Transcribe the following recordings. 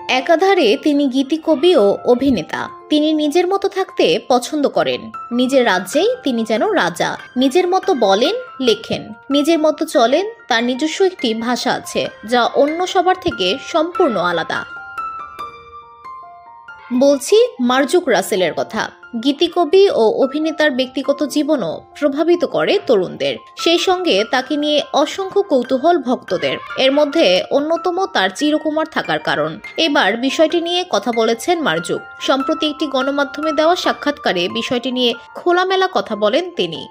একাধারে তিনি গীতিকবি ও অভিনেতা। তিনি নিজের মতো থাকতে পছন্দ করেন। নিজের রাজ্যেই তিনি যেন রাজা। নিজের মতো বলেন, লেখেন, নিজের মতো চলেন। তার নিজস্ব একটি ভাষা আছে যা অন্য সবার থেকে সম্পূর্ণ আলাদা। বলছি মার্জুক রাসেলের কথা। গীতিকবি ও অভিনেতার ব্যক্তিগত জীবনও প্রভাবিত করে তরুণদের, সেই সঙ্গে তাকে নিয়ে অসংখ্য কৌতূহল ভক্তদের। এর মধ্যে অন্যতম তার চিরকুমার থাকার কারণ। এবার বিষয়টি নিয়ে কথা বলেছেন মার্জুক। সম্প্রতি একটি গণমাধ্যমে দেওয়া সাক্ষাৎকারে বিষয়টি নিয়ে খোলামেলা কথা বলেন তিনি।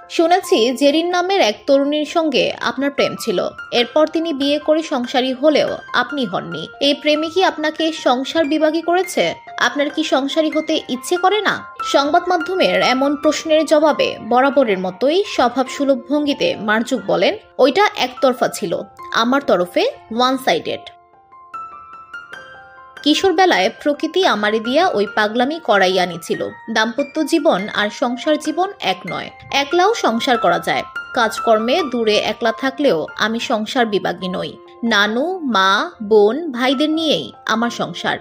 শুনেছি জেরিন নামের এক তরুণীর সঙ্গে আপনার প্রেম ছিল। এরপর তিনি বিয়ে করে সংসারী হলেও আপনি হননি। এই প্রেমে কি আপনাকে সংসার বিভাগী করেছে? আপনার কি সংসারী হতে ইচ্ছে করে না? সংবাদ মাধ্যমের এমন প্রশ্নের জবাবে বরাবরের মতোই স্বভাবসুলভ ভঙ্গিতে মার্জুক বলেন, ওইটা একতরফা ছিল, আমার তরফে ওয়ান সাইডেড। কিশোর বেলায় প্রকৃতি আমারে দিয়া ওই পাগলামি করাইয়া নিছিল। দাম্পত্য জীবন আর সংসার জীবন এক নয়। একলাও সংসার করা যায়। কাজকর্মে দূরে একলা থাকলেও আমি সংসার বিভাগী নই। নানু, মা, বোন, ভাইদের নিয়েই আমার সংসার।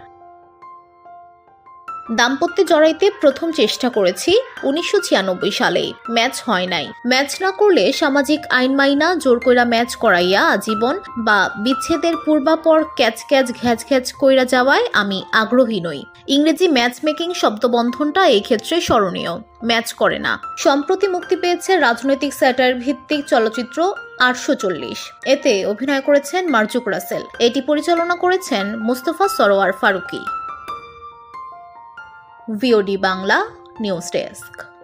দাম্পত্যে জড়াইতে প্রথম চেষ্টা করেছি 1996 সালে। ম্যাচ হয় নাই। ম্যাচ না করলে সামাজিক আইন মাইনা জোর কইরা ম্যাচ করাইয়া আজীবন বা বিচ্ছেদের পূর্বাপর ক্যাচ ক্যাচ ঘ্যাচ ঘ্যাচ কইরা যাওয়ায় আমি আগ্রহী নই। ইংরেজি ম্যাচ মেকিং শব্দবন্ধনটা এই ক্ষেত্রে স্মরণীয়। ম্যাচ করে না। সম্প্রতি মুক্তি পেয়েছে রাজনৈতিক স্যাটার ভিত্তিক চলচ্চিত্র 840। এতে অভিনয় করেছেন মার্জুক রাসেল। এটি পরিচালনা করেছেন Mostofa Sarwar Farooki. VOD Bangla news desk.